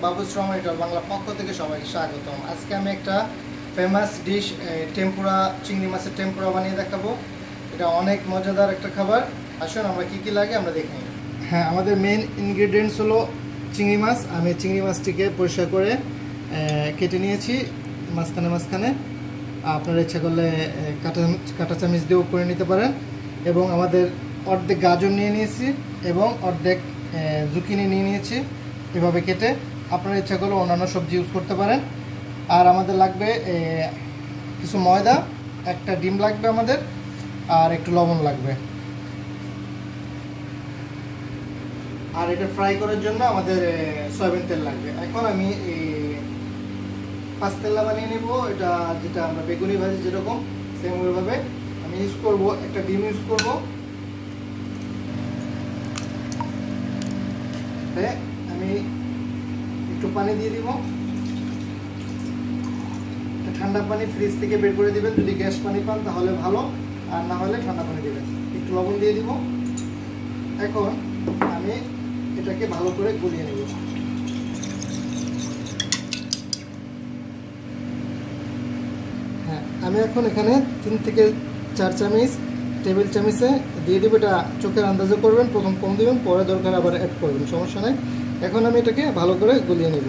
বাবুস রহমান ইটল বাংলা পক্ষ থেকে সবাইকে স্বাগতম। আজকে আমি একটা ফেমাস ডিশ টেম্পুরা, চিংড়ি মাছের টেম্পুরা বানিয়ে দেখাবো। এটা অনেক মজাদার একটা খাবার। আসুন আমরা কি কি লাগে আমরা দেখে নিই। হ্যাঁ, আমাদের মেইন ইনগ্রেডিয়েন্টস হলো চিংড়ি মাছ। আমি চিংড়ি মাছটিকে পরিষ্কার করে কেটে নিয়েছি মাঝখানে। আপনারা ইচ্ছা করলে কাঁটা চামচ দিয়েও করে নিতে পারেন। এবং আমাদের অর্ধেক গাজর নিয়ে নিয়েছি এবং অর্ধেক জুকিনি নিয়ে নিয়েছি এভাবে কেটে। আপনারা ইচ্ছা করলে অন্যান্য সবজি ইউজ করতে পারেন। আর আমাদের লাগবে কিছু ময়দা, একটা ডিম লাগবে আমাদের, আর একটু লবণ লাগবে। আর এটা ফ্রাই করার জন্য আমাদের সয়াবিন তেল লাগবে। এখন আমি পাস্তেলা বানিয়ে নেব। এটা যেটা আমরা বেগুনি ভাজি যেরকম সেম ওইভাবে আমি ইউজ করব। একটা ডিম ইউজ করব। আমি একটু পানি দিয়ে দিব। ঠান্ডা পানি ফ্রিজ থেকে বের করে দিবেন। যদি গ্যাস পানি পান তাহলে ভালো, আর না হলে ঠান্ডা পানি দিবেন। একটু লবণ দিয়ে দিব। এখন আমি এটাকে ভালো করে গলিয়ে নেব। হ্যাঁ, আমি এখন এখানে 3 থেকে 4 চামচ টেবিল চামচে দিয়ে দেবো। এটা চোখের আন্দাজে করবেন, প্রথম কম দেবেন, পরে দরকার আবার অ্যাড করবেন, সমস্যা নেই। এখন আমি এটাকে ভালো করে গলিয়ে নেব।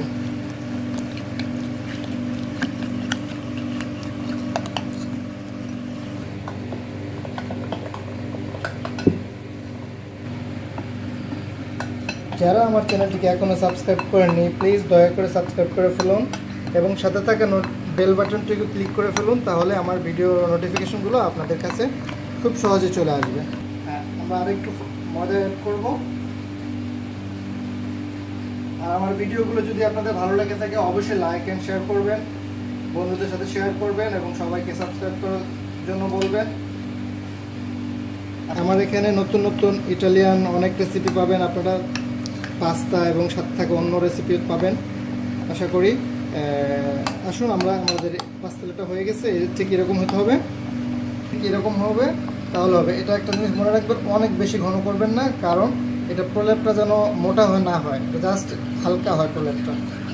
যারা আমার চ্যানেলটিকে এখনও সাবস্ক্রাইব করেননি প্লিজ দয়া করে সাবস্ক্রাইব করে ফেলুন এবং সাথে থাকা বেল বাটনটিকে ক্লিক করে ফেলুন, তাহলে আমার ভিডিও নোটিফিকেশনগুলো আপনাদের কাছে খুব সহজে চলে আসবে। হ্যাঁ, আমরা আরেকটু মজা অ্যাড করব। আর আমার ভিডিওগুলো যদি আপনাদের ভালো লেগে থাকে অবশ্যই লাইক অ্যান্ড শেয়ার করবেন, বন্ধুদের সাথে শেয়ার করবেন এবং সবাইকে সাবস্ক্রাইব করার জন্য বলবেন। আমার এখানে নতুন নতুন ইটালিয়ান অনেক রেসিপি পাবেন আপনারা, পাস্তা এবং সাথে থাকা অন্য রেসিপি পাবেন আশা করি। আসুন আমাদের পাস্তাটা হয়ে গেছে। এর থেকে এরকম হতে হবে, এরকম হবে তাহলে হবে। এটা একটা জিনিস মনে রাখবেন, অনেক বেশি ঘন করবেন না, কারণ এটা প্রলেপটা যেন মোটা হয় না হয়, এটা জাস্ট হালকা হয় প্রলেপটা।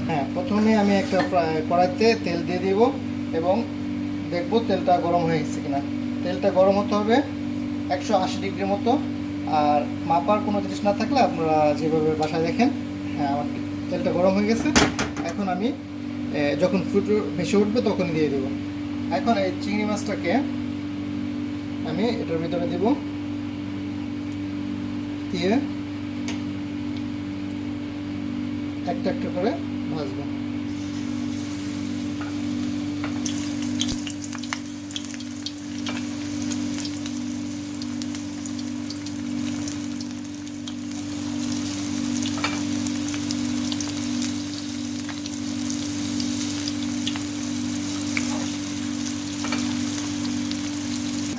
হ্যাঁ, প্রথমে আমি একটা কড়াইতে তেল দিয়ে দিব এবং দেখব তেলটা গরম হয়ে গেছে কিনা। তেলটা গরম হতে হবে 180 ডিগ্রির মতো। আর মাপার কোনো জিনিস না থাকলে আপনারা যেভাবে বাসায় দেখেন। হ্যাঁ, আমার তেলটা গরম হয়ে গেছে। এখন আমি যখন ফুট ভেসে উঠবে তখন দিয়ে দেব। এখন এই চিংড়ি মাছটাকে আমি এটার ভিতরে দেব, দিয়ে একটা একটা করে ভাজবো।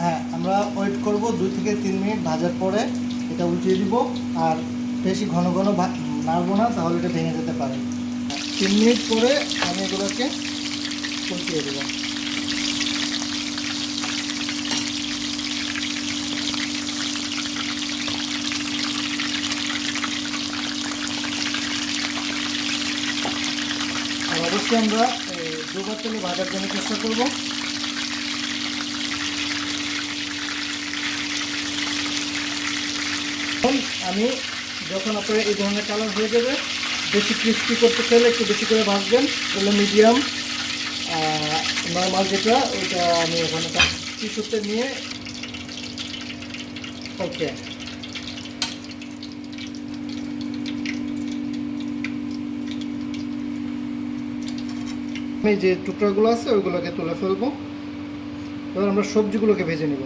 হ্যাঁ, আমরা ওয়েট করব 2 থেকে 3 মিনিট ভাজার পরে এটা উল্টিয়ে দিব। আর বেশি ঘন ঘন নাড়বো না, তাহলে এটা ভেঙে যেতে পারে। 3 মিনিট পরে আমি এগুলোকে উল্টিয়ে দেবো। আর অবশ্যই আমরা দুবার তেলে ভাজার জন্য চেষ্টা করবো। আমি যখন আপনার এই ধরনের কালার হয়ে যাবে, বেশি ক্রিস্পি করতে চাইলে একটু বেশি করে ভাজবেন, তাহলে মিডিয়াম নর্মাল যেটা ওইটা আমি ওখানে টিস্যুতে নিয়ে ওকে। আমি যে টুকরাগুলো আছে ওইগুলোকে তুলে ফেলবো। এবার আমরা সবজিগুলোকে ভেজে নেব।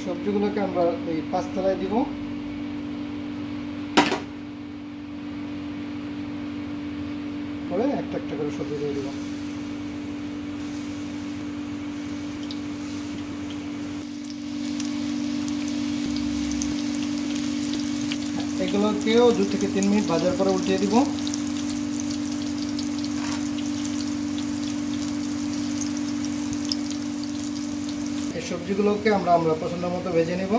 সবজিগুলোকে আমরা এই পাস্তায় দিব। পরে একটা একটা করে সবজি দিয়ে দিব। এগুলোকেও 2 থেকে 3 মিনিট ভাজার পরে উল্টিয়ে দিব। এই সবজিগুলোকে আমরা পছন্দ মতো ভেজে নেব।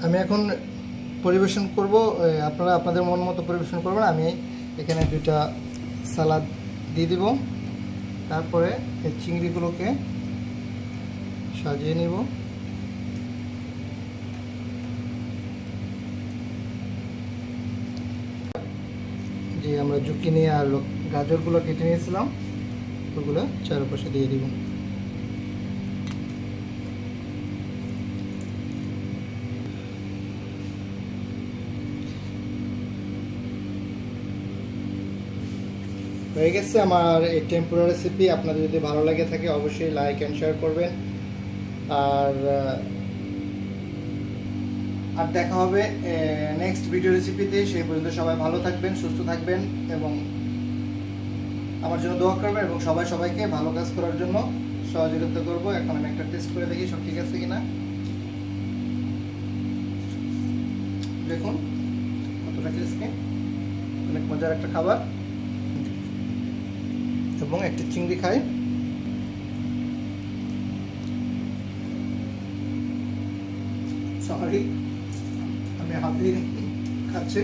আমি এখন পরিবেশন করব, আপনারা আপনাদের মন মতো পরিবেশন করবেন। আমি এখানে 2টা সালাদ দিয়ে দিব, তারপরে এই চিংড়িগুলোকে সাজিয়ে নিব। যে আমরা জুকিনি আর গাজরগুলো কেটে নিয়েছিলাম ওগুলো চারপাশে দিয়ে দিব। হয়ে গেছে আমার এই টেম্পুরা রেসিপি। আপনাদের যদি ভালো লাগে থাকে অবশ্যই লাইক অ্যান্ড শেয়ার করবেন। আর আর দেখা হবে নেক্সট ভিডিও রেসিপিতে। সেই পর্যন্ত সবাই ভালো থাকবেন, সুস্থ থাকবেন এবং আমার জন্য দোয়া করবেন এবং সবাই সবাইকে ভালো কাজ করার জন্য সহযোগিতা করব। এখন আমি একটা টেস্ট করে দেখি সব ঠিক আছে কিনা। দেখুন কতটা ক্রিস্পি, অনেক মজার একটা খাবার। এবং একটা চিংড়ি খাই, সরি আমি হাতে খাচ্ছি।